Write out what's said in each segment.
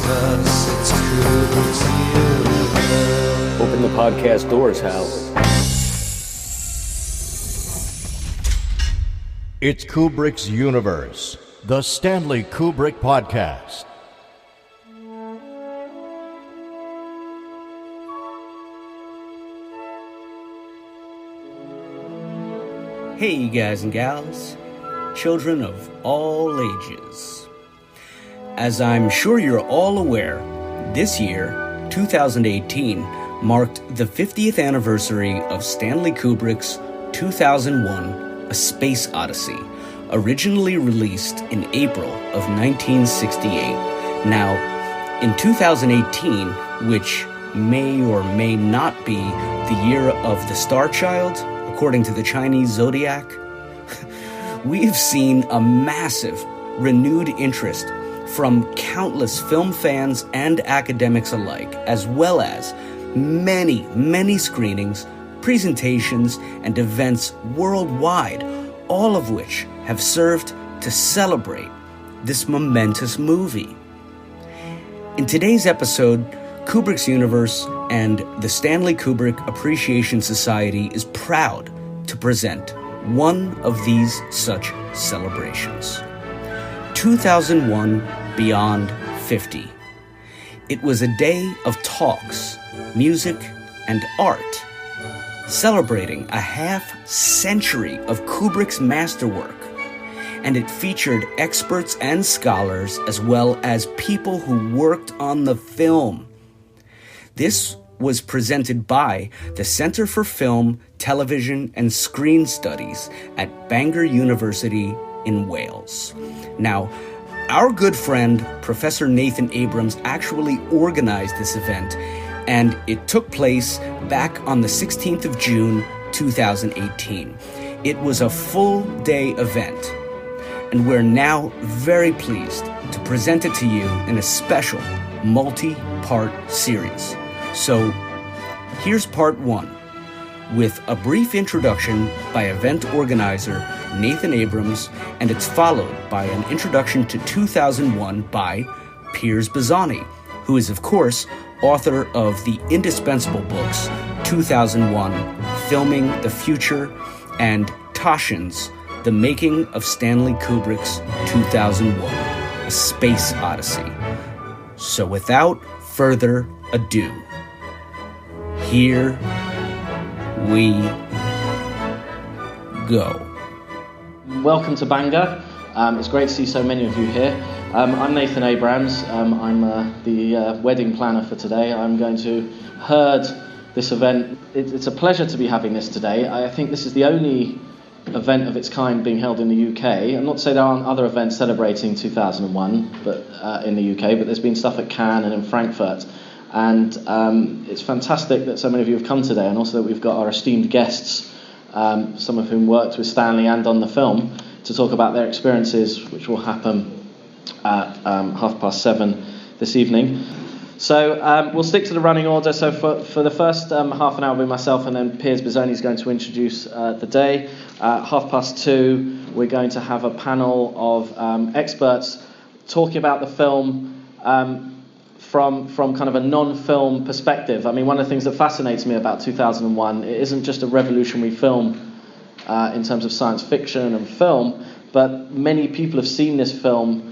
'cause it's Kubrick's universe. Open the podcast doors, Hal. It's Kubrick's Universe, the Stanley Kubrick Podcast. Hey, you guys and gals, children of all ages. As I'm sure you're all aware, this year, 2018, marked the 50th anniversary of Stanley Kubrick's 2001 A Space Odyssey, originally released in April of 1968. Now, in 2018, which may or may not be the year of the Star Child, according to the Chinese zodiac, we've seen a massive, renewed interest from countless film fans and academics alike, as well as many, many screenings, presentations, and events worldwide, all of which have served to celebrate this momentous movie. In today's episode, Kubrick's Universe and the Stanley Kubrick Appreciation Society is proud to present one of these such celebrations. 2001 Beyond 50. It was a day of talks, music, and art, celebrating a half-century of Kubrick's masterwork, and it featured experts and scholars as well as people who worked on the film. This was presented by the Center for Film, Television, and Screen Studies at Bangor University in Wales. Now, our good friend, Professor Nathan Abrams, actually organized this event, and it took place back on the 16th of June, 2018. It was a full-day event, and we're now very pleased to present it to you in a special multi-part series. So, here's part one, with a brief introduction by event organizer Nathan Abrams, and it's followed by an introduction to 2001 by Piers Bizony, who is, of course, author of the indispensable books 2001, Filming the Future, and Toshin's The Making of Stanley Kubrick's 2001, A Space Odyssey. So without further ado, here we go. Welcome to Bangor. It's great to see so many of you here. I'm Nathan Abrams. I'm the wedding planner for today. I'm going to herd this event. It's a pleasure to be having this today. I think this is the only event of its kind being held in the UK. I'm not to say there aren't other events celebrating 2001 but in the UK, but there's been stuff at Cannes and in Frankfurt. And it's fantastic that so many of you have come today, and also that we've got our esteemed guests, some of whom worked with Stanley and on the film, to talk about their experiences, which will happen at 7:30 this evening. So we'll stick to the running order. So for the first half an hour will be myself, and then Piers Bizony is going to introduce the day. 2:30, we're going to have a panel of experts talking about the film from kind of a non-film perspective. I mean, one of the things that fascinates me about 2001, it isn't just a revolutionary film in terms of science fiction and film, but many people have seen this film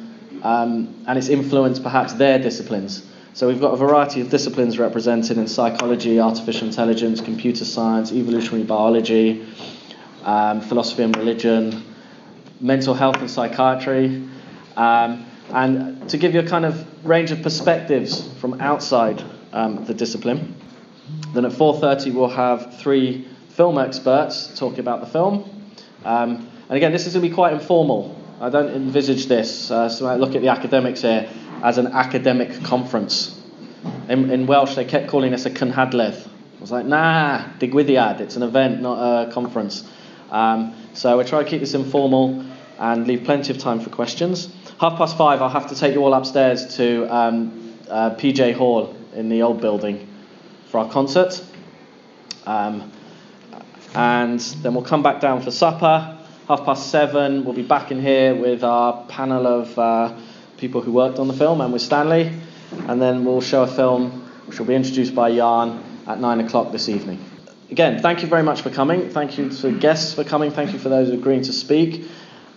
and it's influenced perhaps their disciplines. So we've got a variety of disciplines represented in psychology, artificial intelligence, computer science, evolutionary biology, philosophy and religion, mental health and psychiatry, and to give you a kind of range of perspectives from outside the discipline. Then at 4:30 we'll have 3 film experts talking about the film. And again, this is going to be quite informal. I don't envisage this, so I look at the academics here, as an academic conference. In Welsh they kept calling this a cynhadledd. I was like, nah, digwyddiad, it's an event, not a conference. So we'll try to keep this informal and leave plenty of time for questions. 5:30, I'll have to take you all upstairs to PJ Hall in the old building for our concert. And then we'll come back down for supper. 7:30, we'll be back in here with our panel of people who worked on the film and with Stanley. and then we'll show a film which will be introduced by Jan at 9 o'clock this evening. Again, thank you very much for coming. Thank you to guests for coming. Thank you for those agreeing to speak.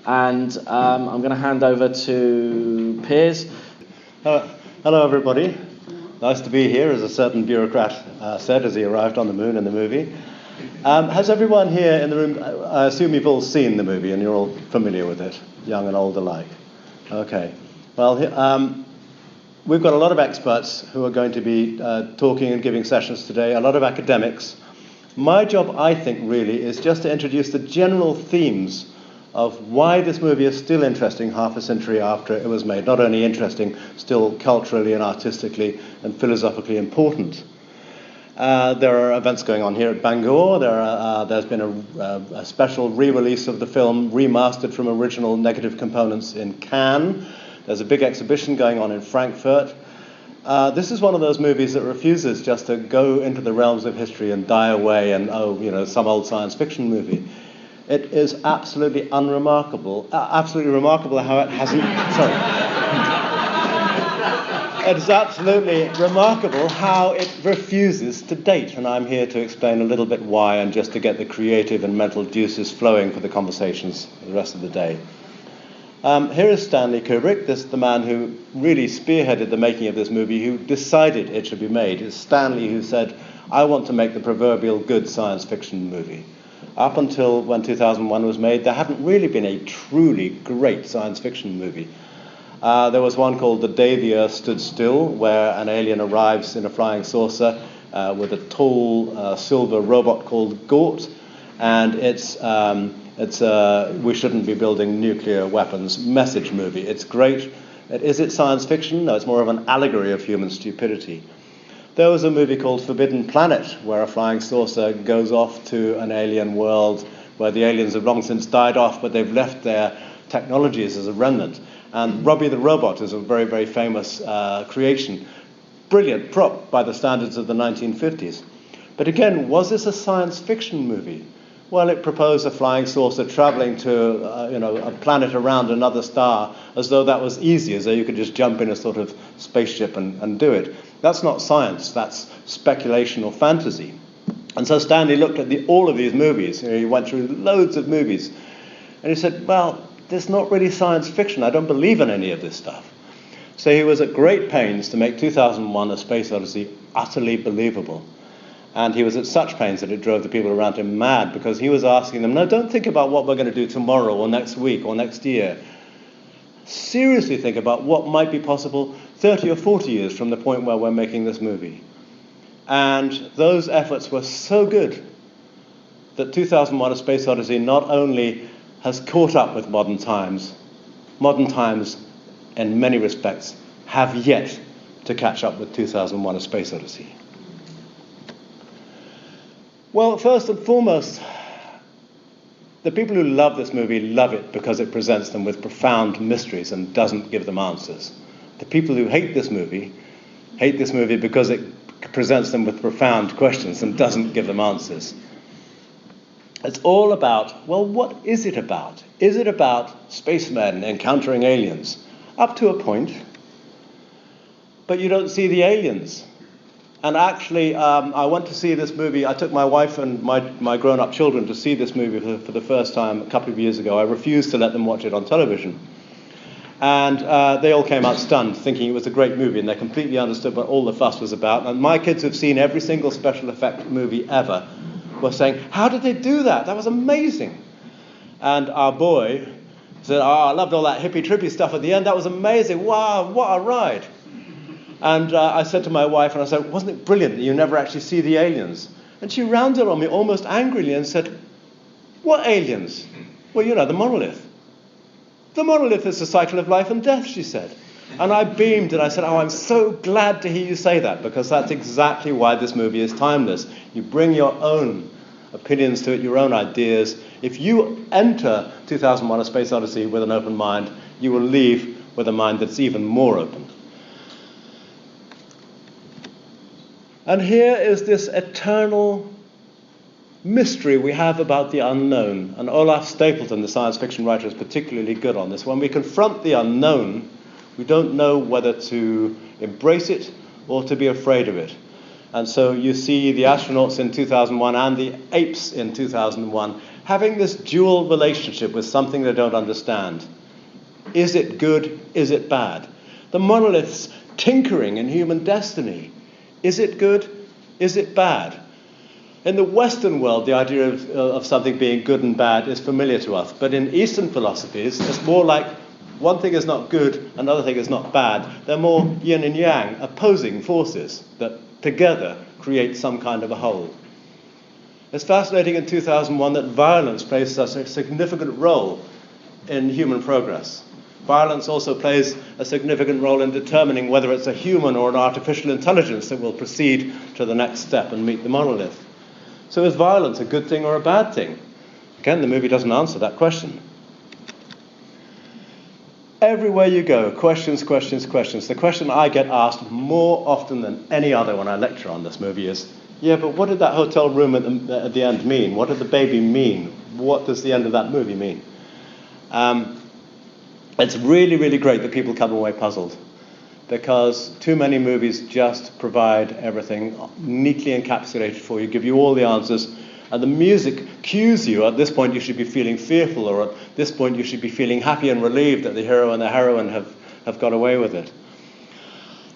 And I'm going to hand over to Piers. Hello, everybody. Nice to be here, as a certain bureaucrat said as he arrived on the moon in the movie. Has everyone here in the room, I assume you've all seen the movie and you're all familiar with it, young and old alike? Okay. Well, we've got a lot of experts who are going to be talking and giving sessions today, a lot of academics. My job, I think, really, is just to introduce the general themes of why this movie is still interesting half a century after it was made. Not only interesting, still culturally and artistically and philosophically important. There are events going on here at Bangor. There's been a special re-release of the film, remastered from original negative components in Cannes. There's a big exhibition going on in Frankfurt. This is one of those movies that refuses just to go into the realms of history and die away and, some old science fiction movie. It is absolutely remarkable how it hasn't... It is absolutely remarkable how it refuses to date, and I'm here to explain a little bit why, and just to get the creative and mental juices flowing for the conversations the rest of the day. Here is Stanley Kubrick, the man who really spearheaded the making of this movie, who decided it should be made. It's Stanley who said, I want to make the proverbial good science fiction movie. Up until when 2001 was made, there hadn't really been a truly great science fiction movie. There was one called The Day the Earth Stood Still, where an alien arrives in a flying saucer with a tall silver robot called Gort, and it's we shouldn't be building nuclear weapons message movie. It's great. Is it science fiction? No, it's more of an allegory of human stupidity. There was a movie called Forbidden Planet, where a flying saucer goes off to an alien world where the aliens have long since died off, but they've left their technologies as a remnant. And Robbie the Robot is a very, very famous creation. Brilliant prop by the standards of the 1950s. But again, was this a science fiction movie? Well, it proposed a flying saucer traveling to a planet around another star, as though that was easy, as though you could just jump in a sort of spaceship and do it. That's not science, that's speculation or fantasy. And so Stanley looked at all of these movies. He went through loads of movies. And he said, well, there's not really science fiction. I don't believe in any of this stuff. So he was at great pains to make 2001: A Space Odyssey utterly believable. And he was at such pains that it drove the people around him mad, because he was asking them, no, don't think about what we're going to do tomorrow or next week or next year. Seriously think about what might be possible 30 or 40 years from the point where we're making this movie. And those efforts were so good that 2001: A Space Odyssey not only has caught up with modern times in many respects have yet to catch up with 2001: A Space Odyssey. Well, first and foremost, the people who love this movie love it because it presents them with profound mysteries and doesn't give them answers. The people who hate this movie because it presents them with profound questions and doesn't give them answers. It's all about, well, what is it about? Is it about spacemen encountering aliens? Up to a point, but you don't see the aliens. And actually, I went to see this movie. I took my wife and my grown-up children to see this movie for the first time a couple of years ago. I refused to let them watch it on television. And they all came out stunned, thinking it was a great movie, and they completely understood what all the fuss was about. And my kids who've seen every single special effect movie ever were saying, how did they do that? That was amazing. And our boy said, I loved all that hippie-trippy stuff at the end. That was amazing. Wow, what a ride. And I said to my wife, and I said, wasn't it brilliant that you never actually see the aliens? And she rounded on me almost angrily and said, what aliens? Well, the monolith. The monolith is the cycle of life and death, she said. And I beamed and I said, I'm so glad to hear you say that, because that's exactly why this movie is timeless. You bring your own opinions to it, your own ideas. If you enter 2001: A Space Odyssey with an open mind, you will leave with a mind that's even more open. And here is this eternal mystery we have about the unknown. And Olaf Stapleton, the science fiction writer, is particularly good on this. When we confront the unknown, we don't know whether to embrace it or to be afraid of it. And so you see the astronauts in 2001 and the apes in 2001 having this dual relationship with something they don't understand. Is it good? Is it bad? The monoliths tinkering in human destiny. Is it good? Is it bad? In the Western world, the idea of something being good and bad is familiar to us. But in Eastern philosophies, it's more like one thing is not good, another thing is not bad. They're more yin and yang, opposing forces that together create some kind of a whole. It's fascinating in 2001 that violence plays such a significant role in human progress. Violence also plays a significant role in determining whether it's a human or an artificial intelligence that will proceed to the next step and meet the monolith. So is violence a good thing or a bad thing? Again, the movie doesn't answer that question. Everywhere you go, questions, questions, questions. The question I get asked more often than any other when I lecture on this movie is, yeah, but what did that hotel room at the end mean? What did the baby mean? What does the end of that movie mean? It's really, really great that people come away puzzled, because too many movies just provide everything neatly encapsulated for you, give you all the answers, and the music cues you. At this point you should be feeling fearful, or at this point you should be feeling happy and relieved that the hero and the heroine have got away with it.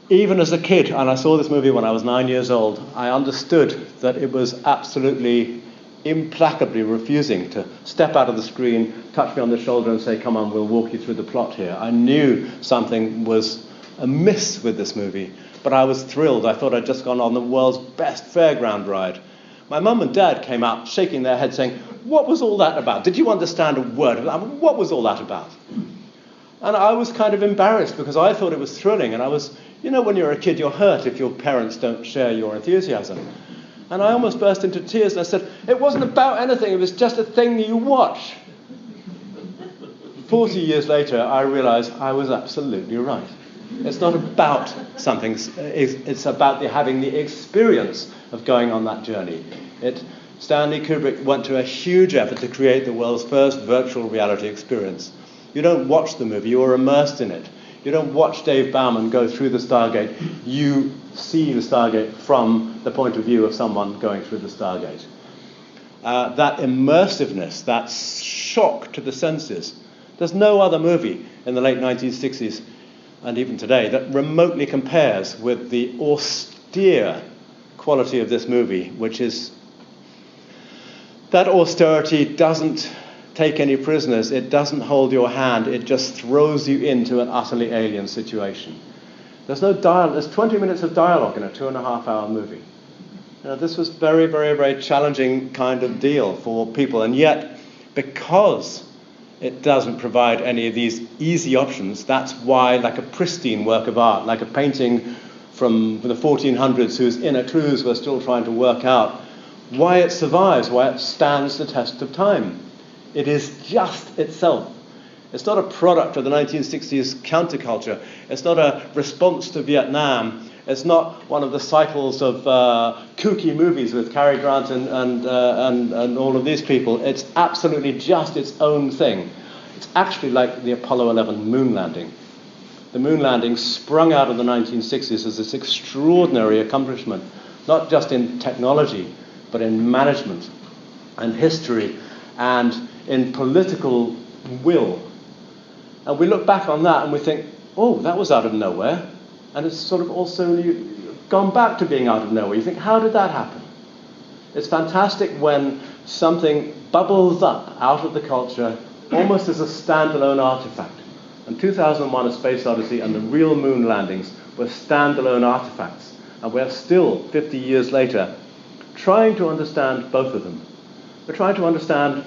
Even as a kid, and I saw this movie when I was 9 years old, I understood that it was absolutely implacably refusing to step out of the screen, touch me on the shoulder and say, come on, we'll walk you through the plot here. I knew something was amiss with this movie, but I was thrilled. I thought I'd just gone on the world's best fairground ride. My mum and dad came out shaking their heads saying, what was all that about? Did you understand a word of that? What was all that about? And I was kind of embarrassed because I thought it was thrilling, and I was, you know, when you're a kid you're hurt if your parents don't share your enthusiasm. And I almost burst into tears and I said, it wasn't about anything, it was just a thing you watch. 40 years later, I realised I was absolutely right. It's not about something, it's about having the experience of going on that journey. Stanley Kubrick went to a huge effort to create the world's first virtual reality experience. You don't watch the movie, you're immersed in it. You don't watch Dave Bowman go through the Stargate, you see the Stargate from the point of view of someone going through the Stargate. That immersiveness, that shock to the senses, there's no other movie in the late 1960s and even today that remotely compares with the austere quality of this movie, which is that austerity doesn't take any prisoners, it doesn't hold your hand, it just throws you into an utterly alien situation. There's no dialogue, there's 20 minutes of dialogue in a 2.5-hour movie. You know, this was very, very, very challenging kind of deal for people, and yet, because it doesn't provide any of these easy options, that's why, like a pristine work of art, like a painting from the 1400s whose inner clues we're still trying to work out, why it survives, why it stands the test of time. It is just itself. It's not a product of the 1960s counterculture. It's not a response to Vietnam. It's not one of the cycles of kooky movies with Cary Grant and all of these people. It's absolutely just its own thing. It's actually like the Apollo 11 moon landing. The moon landing sprung out of the 1960s as this extraordinary accomplishment, not just in technology, but in management and history and in political will. And we look back on that and we think, oh, that was out of nowhere. And it's sort of also gone back to being out of nowhere. You think, how did that happen? It's fantastic when something bubbles up out of the culture almost as a standalone artifact. And 2001: A Space Odyssey and the real moon landings were standalone artifacts. And we're still, 50 years later, trying to understand both of them. We're trying to understand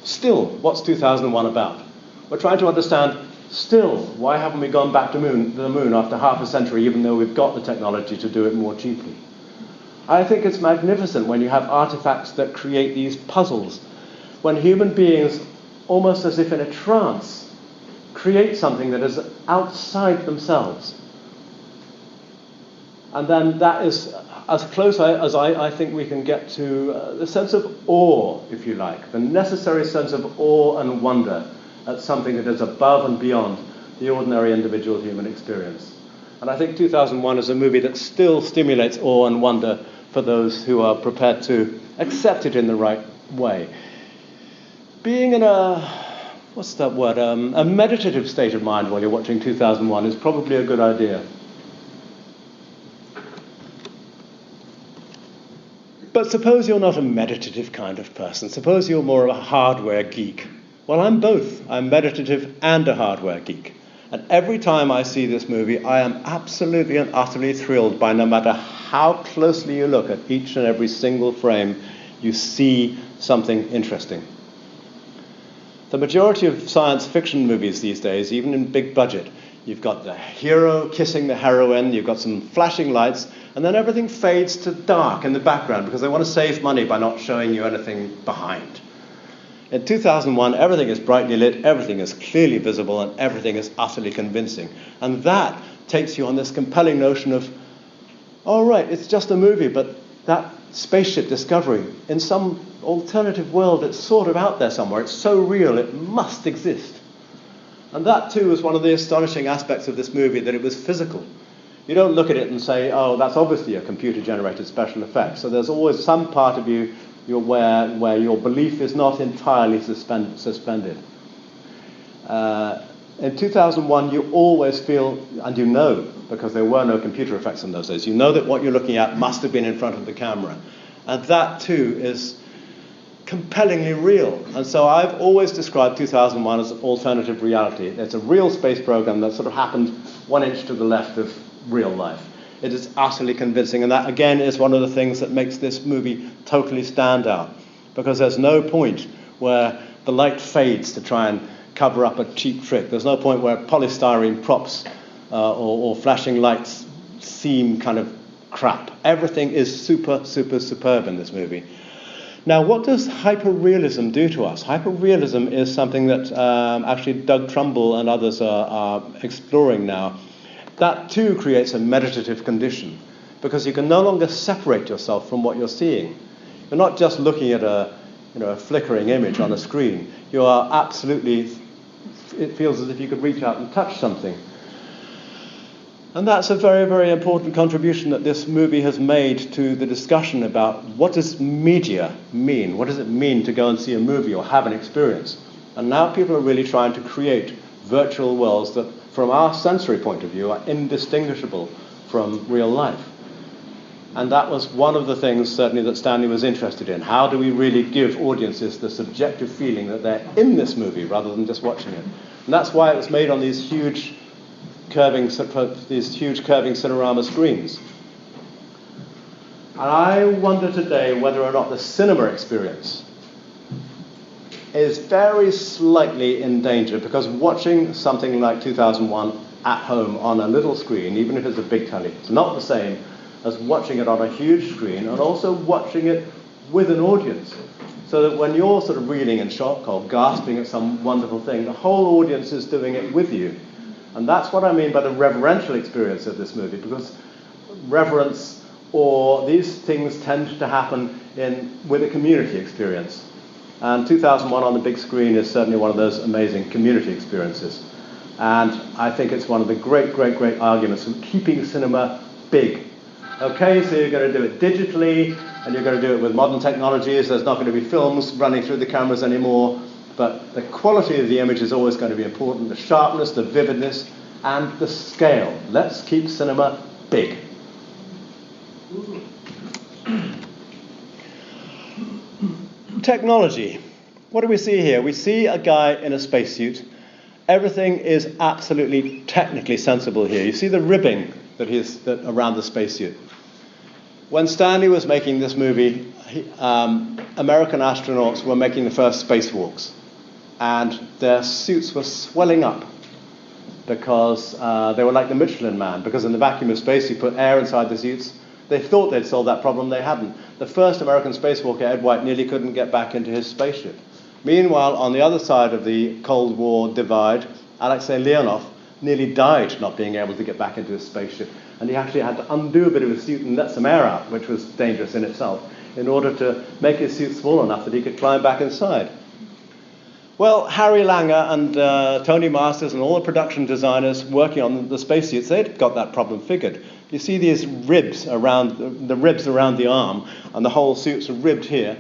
still what's 2001 about. We're trying to understand still why haven't we gone back to the moon after half a century, even though we've got the technology to do it more cheaply. I think it's magnificent when you have artifacts that create these puzzles, when human beings, almost as if in a trance, create something that is outside themselves. And then that is as close as I think we can get to the sense of awe, if you like, the necessary sense of awe and wonder at something that is above and beyond the ordinary individual human experience. And I think 2001 is a movie that still stimulates awe and wonder for those who are prepared to accept it in the right way. Being in a meditative state of mind while you're watching 2001 is probably a good idea. But suppose you're not a meditative kind of person. Suppose you're more of a hardware geek. Well, I'm both. I'm meditative and a hardware geek. And every time I see this movie, I am absolutely and utterly thrilled by no matter how closely you look at each and every single frame, you see something interesting. The majority of science fiction movies these days, even in big budget, you've got the hero kissing the heroine, you've got some flashing lights, and then everything fades to dark in the background because they want to save money by not showing you anything behind. In 2001, everything is brightly lit, everything is clearly visible, and everything is utterly convincing. And that takes you on this compelling notion of, all right, it's just a movie, but that spaceship discovery, in some alternative world, it's sort of out there somewhere. It's so real, it must exist. And that, too, is one of the astonishing aspects of this movie, that it was physical. You don't look at it and say, oh, that's obviously a computer-generated special effect. So there's always some part of you where your belief is not entirely suspended. In 2001, you always feel, and you know, because there were no computer effects in those days, you know that what you're looking at must have been in front of the camera. And that, too, is compellingly real. And so I've always described 2001 as an alternative reality. It's a real space program that sort of happened 1 inch to the left of real life. It is utterly convincing, and that, again, is one of the things that makes this movie totally stand out, because there's no point where the light fades to try and cover up a cheap trick. There's no point where polystyrene props or flashing lights seem kind of crap. Everything is super, super superb in this movie. Now, what does hyperrealism do to us? Hyperrealism is something that actually Doug Trumbull and others are exploring now. That too creates a meditative condition, because you can no longer separate yourself from what you're seeing. You're not just looking at a flickering image on a screen. You are absolutely, it feels as if you could reach out and touch something. And that's a very, very important contribution that this movie has made to the discussion about what does media mean? What does it mean to go and see a movie or have an experience? And now people are really trying to create virtual worlds that, from our sensory point of view, are indistinguishable from real life. And that was one of the things, certainly, that Stanley was interested in. How do we really give audiences the subjective feeling that they're in this movie rather than just watching it? And that's why it was made on these huge curving Cinerama screens. And I wonder today whether or not the cinema experience is very slightly in danger, because watching something like 2001 at home on a little screen, even if it's a big telly, it's not the same as watching it on a huge screen and also watching it with an audience. So that when you're sort of reeling in shock or gasping at some wonderful thing, the whole audience is doing it with you. And that's what I mean by the reverential experience of this movie, because reverence or these things tend to happen with a community experience. And 2001 on the big screen is certainly one of those amazing community experiences. And I think it's one of the great, great, great arguments for keeping cinema big. Okay, so you're going to do it digitally, and you're going to do it with modern technologies. There's not going to be films running through the cameras anymore. But the quality of the image is always going to be important. The sharpness, the vividness, and the scale. Let's keep cinema big. Technology. What do we see here? We see a guy in a spacesuit. Everything is absolutely technically sensible here. You see the ribbing that around the spacesuit. When Stanley was making this movie, American astronauts were making the first spacewalks, and their suits were swelling up because they were like the Michelin Man, because in the vacuum of space you put air inside the suits. They thought they'd solved that problem, they hadn't. The first American spacewalker, Ed White, nearly couldn't get back into his spaceship. Meanwhile, on the other side of the Cold War divide, Alexei Leonov nearly died not being able to get back into his spaceship. And he actually had to undo a bit of his suit and let some air out, which was dangerous in itself, in order to make his suit small enough that he could climb back inside. Well, Harry Langer and Tony Masters and all the production designers working on the spacesuits, they'd got that problem figured. You see these ribs around the ribs around the arm, and the whole suits are ribbed here.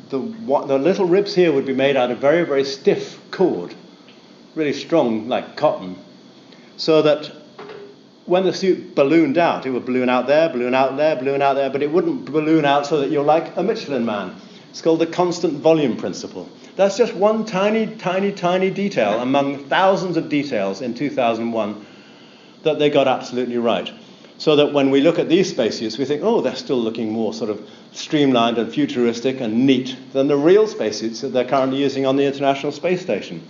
The little ribs here would be made out of very, very stiff cord, really strong, like cotton, so that when the suit ballooned out, it would balloon out there, balloon out there, balloon out there, but it wouldn't balloon out so that you're like a Michelin man. It's called the constant volume principle. That's just one tiny, tiny, tiny detail among thousands of details in 2001 that they got absolutely right. So that when we look at these spacesuits, we think, oh, they're still looking more sort of streamlined and futuristic and neat than the real spacesuits that they're currently using on the International Space Station.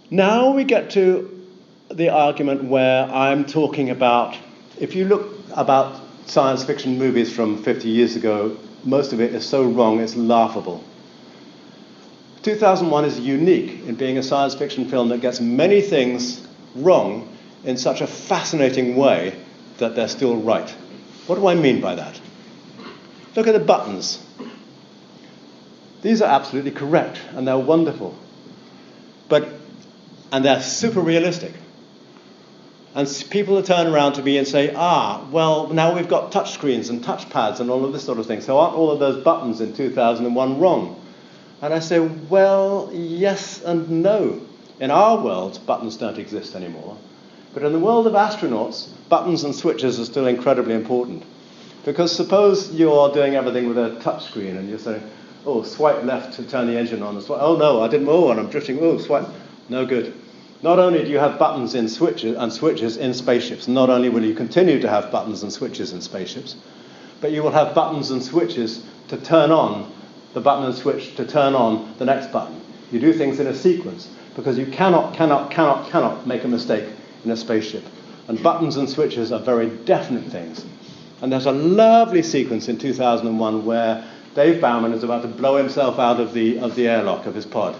Now we get to the argument where I'm talking about, if you look about science fiction movies from 50 years ago, most of it is so wrong it's laughable. 2001 is unique in being a science fiction film that gets many things wrong in such a fascinating way that they're still right. What do I mean by that? Look at the buttons. These are absolutely correct and they're wonderful. And they're super realistic. And people turn around to me and say, well, now we've got touchscreens and touchpads and all of this sort of thing, so aren't all of those buttons in 2001 wrong? And I say, well, yes and no. In our world, buttons don't exist anymore. But in the world of astronauts, buttons and switches are still incredibly important. Because suppose you're doing everything with a touchscreen and you're saying, oh, swipe left to turn the engine on. Oh, no, I didn't. Oh, and I'm drifting. Oh, swipe. No good. Not only do you have buttons and switches in spaceships, not only will you continue to have buttons and switches in spaceships, but you will have buttons and switches to turn on the button and switch to turn on the next button. You do things in a sequence because you cannot make a mistake in a spaceship. And buttons and switches are very definite things. And there's a lovely sequence in 2001 where Dave Bowman is about to blow himself out of the airlock of his pod.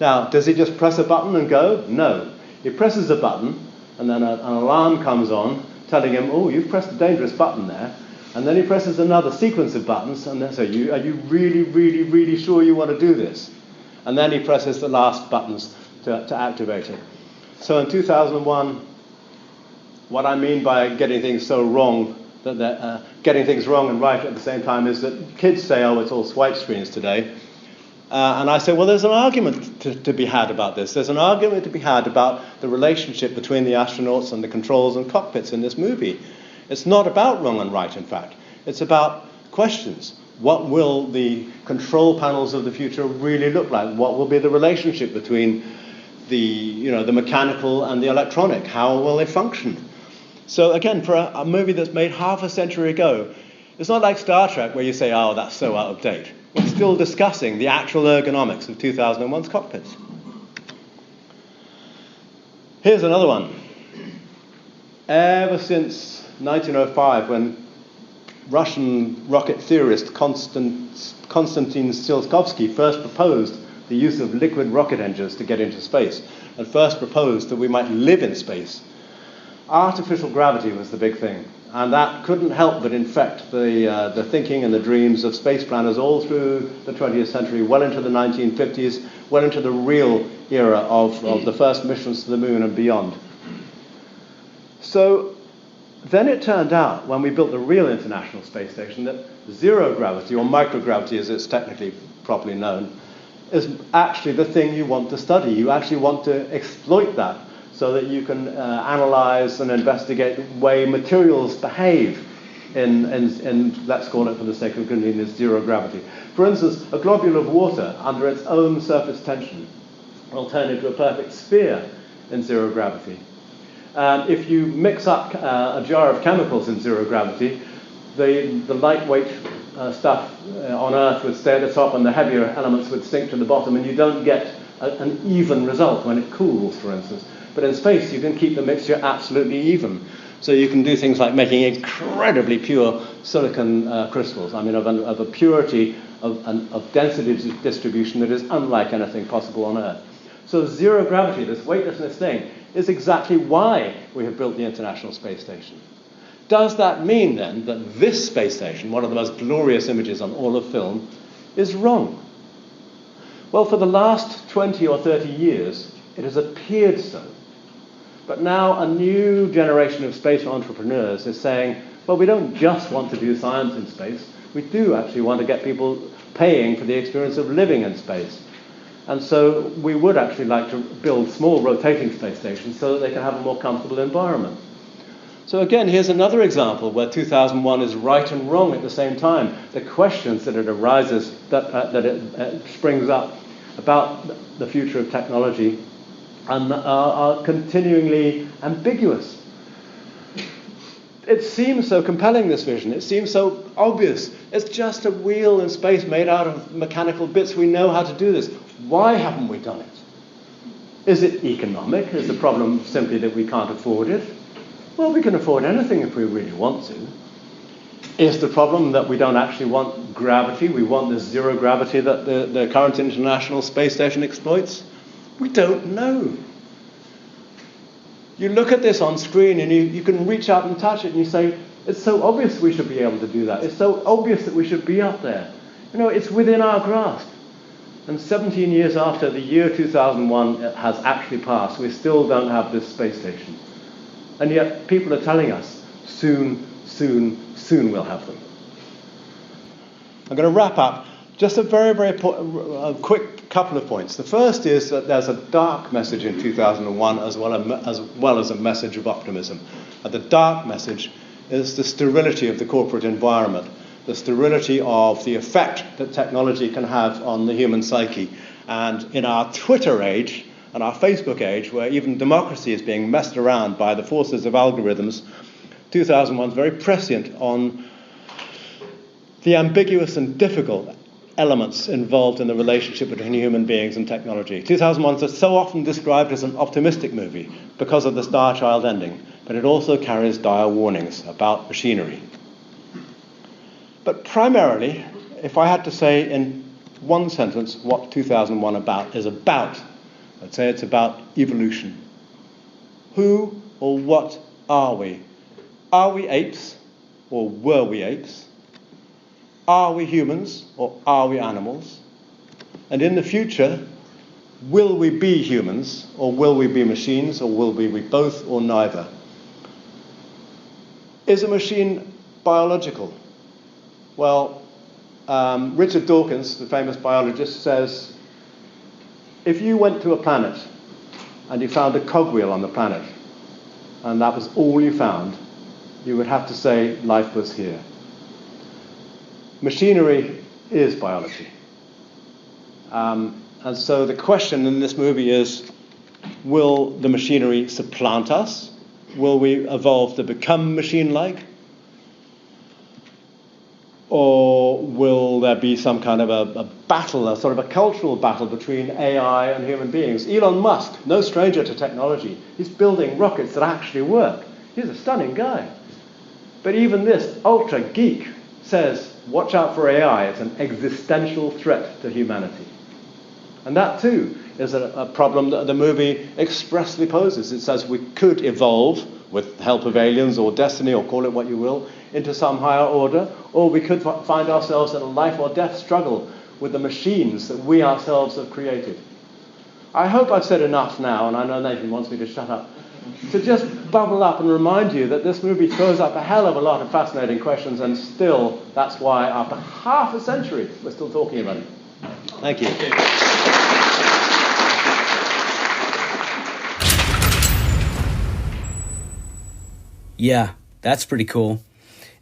Now, does he just press a button and go? No. He presses a button, and then an alarm comes on, telling him, oh, you've pressed a dangerous button there. And then he presses another sequence of buttons, and then so are you really, really, really sure you want to do this? And then he presses the last buttons to activate it. So in 2001, what I mean by getting things so wrong, that they're getting things wrong and right at the same time, is that kids say, oh, it's all swipe screens today. And I say, well, there's an argument to be had about this. There's an argument to be had about the relationship between the astronauts and the controls and cockpits in this movie. It's not about wrong and right, in fact. It's about questions. What will the control panels of the future really look like? What will be the relationship between the mechanical and the electronic? How will they function? So again, for a movie that's made half a century ago, it's not like Star Trek where you say, oh, that's so out of date. We're still discussing the actual ergonomics of 2001's cockpits. Here's another one. Ever since 1905, when Russian rocket theorist Konstantin Tsiolkovsky first proposed the use of liquid rocket engines to get into space, and first proposed that we might live in space, artificial gravity was the big thing. And that couldn't help but infect the thinking and the dreams of space planners all through the 20th century, well into the 1950s, well into the real era of the first missions to the moon and beyond. So then it turned out, when we built the real International Space Station, that zero gravity, or microgravity as it's technically properly known, is actually the thing you want to study. You actually want to exploit that, so that you can analyze and investigate the way materials behave in, let's call it for the sake of convenience, zero gravity. For instance, a globule of water under its own surface tension will turn into a perfect sphere in zero gravity. If you mix up a jar of chemicals in zero gravity, the lightweight stuff on Earth would stay at the top and the heavier elements would sink to the bottom, and you don't get an even result when it cools, for instance. But in space, you can keep the mixture absolutely even. So you can do things like making incredibly pure silicon crystals. I mean, of a purity of density distribution that is unlike anything possible on Earth. So zero gravity, this weightlessness thing, is exactly why we have built the International Space Station. Does that mean, then, that this space station, one of the most glorious images on all of film, is wrong. Well, for the last 20 or 30 years, it has appeared so. But now a new generation of space entrepreneurs is saying, well, we don't just want to do science in space, we do actually want to get people paying for the experience of living in space. And so we would actually like to build small rotating space stations so that they can have a more comfortable environment. So again, here's another example where 2001 is right and wrong at the same time. The questions that it arises, that it springs up about the future of technology are continuingly ambiguous. It seems so compelling, this vision. It seems so obvious. It's just a wheel in space made out of mechanical bits. We know how to do this. Why haven't we done it? Is it economic? Is the problem simply that we can't afford it? Well, we can afford anything if we really want to. Is the problem that we don't actually want gravity? We want the zero gravity that the current International Space Station exploits? We don't know. You look at this on screen and you can reach out and touch it and you say, it's so obvious we should be able to do that. It's so obvious that we should be up there. You know, it's within our grasp. And 17 years after the year 2001 has actually passed, we still don't have this space station. And yet people are telling us, soon we'll have them. I'm going to wrap up. Just a very quick couple of points. The first is that there's a dark message in 2001 as well as a message of optimism. And the dark message is the sterility of the corporate environment, the sterility of the effect that technology can have on the human psyche. And in our Twitter age and our Facebook age, where even democracy is being messed around by the forces of algorithms, 2001 is very prescient on the ambiguous and difficult elements involved in the relationship between human beings and technology. 2001 is so often described as an optimistic movie because of the Star Child ending, but it also carries dire warnings about machinery. But primarily, if I had to say in one sentence what 2001 is about, I'd say it's about evolution. Who or what are we? Are we apes, or were we apes? Are we humans, or are we animals? And in the future, will we be humans, or will we be machines, or will we be both, or neither? Is a machine biological? Well, Richard Dawkins, the famous biologist, says, if you went to a planet and you found a cogwheel on the planet, and that was all you found, you would have to say life was here. Machinery is biology. And so the question in this movie is, will the machinery supplant us? Will we evolve to become machine-like? Or will there be some kind of a battle, a sort of a cultural battle between AI and human beings? Elon Musk, no stranger to technology, he's building rockets that actually work. He's a stunning guy. But even this ultra geek says, watch out for AI, it's an existential threat to humanity. And that too is a problem that the movie expressly poses. It says we could evolve with the help of aliens or destiny, or call it what you will, into some higher order, or we could find ourselves in a life or death struggle with the machines that we ourselves have created. I hope I've said enough now, and I know Nathan wants me to shut up, to just bubble up and remind you that this movie throws up a hell of a lot of fascinating questions, and still, that's why after half a century, we're still talking about it. Thank you. Yeah, that's pretty cool.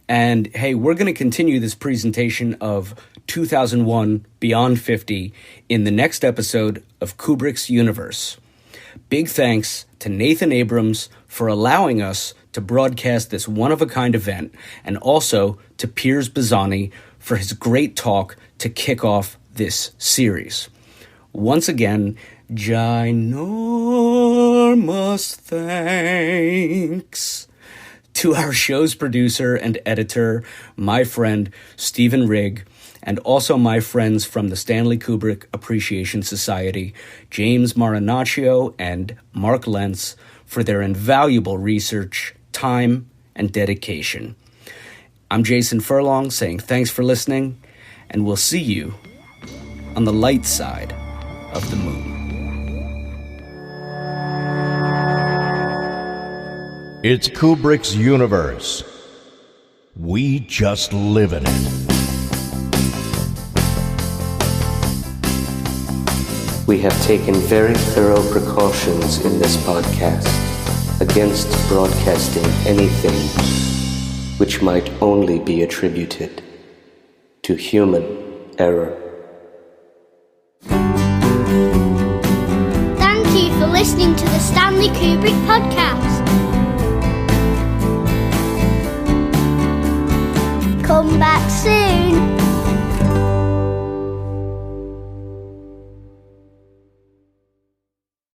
And hey, we're going to continue this presentation of 2001 Beyond 50 in the next episode of Kubrick's Universe. Big thanks to Nathan Abrams for allowing us to broadcast this one-of-a-kind event, and also to Piers Bizony for his great talk to kick off this series. Once again, ginormous thanks to our show's producer and editor, my friend Stephen Rigg, and also my friends from the Stanley Kubrick Appreciation Society, James Marinaccio and Mark Lentz, for their invaluable research, time, and dedication. I'm Jason Furlong saying thanks for listening, and we'll see you on the light side of the moon. It's Kubrick's universe. We just live in it. We have taken very thorough precautions in this podcast against broadcasting anything which might only be attributed to human error. Thank you for listening to the Stanley Kubrick Podcast. Come back soon.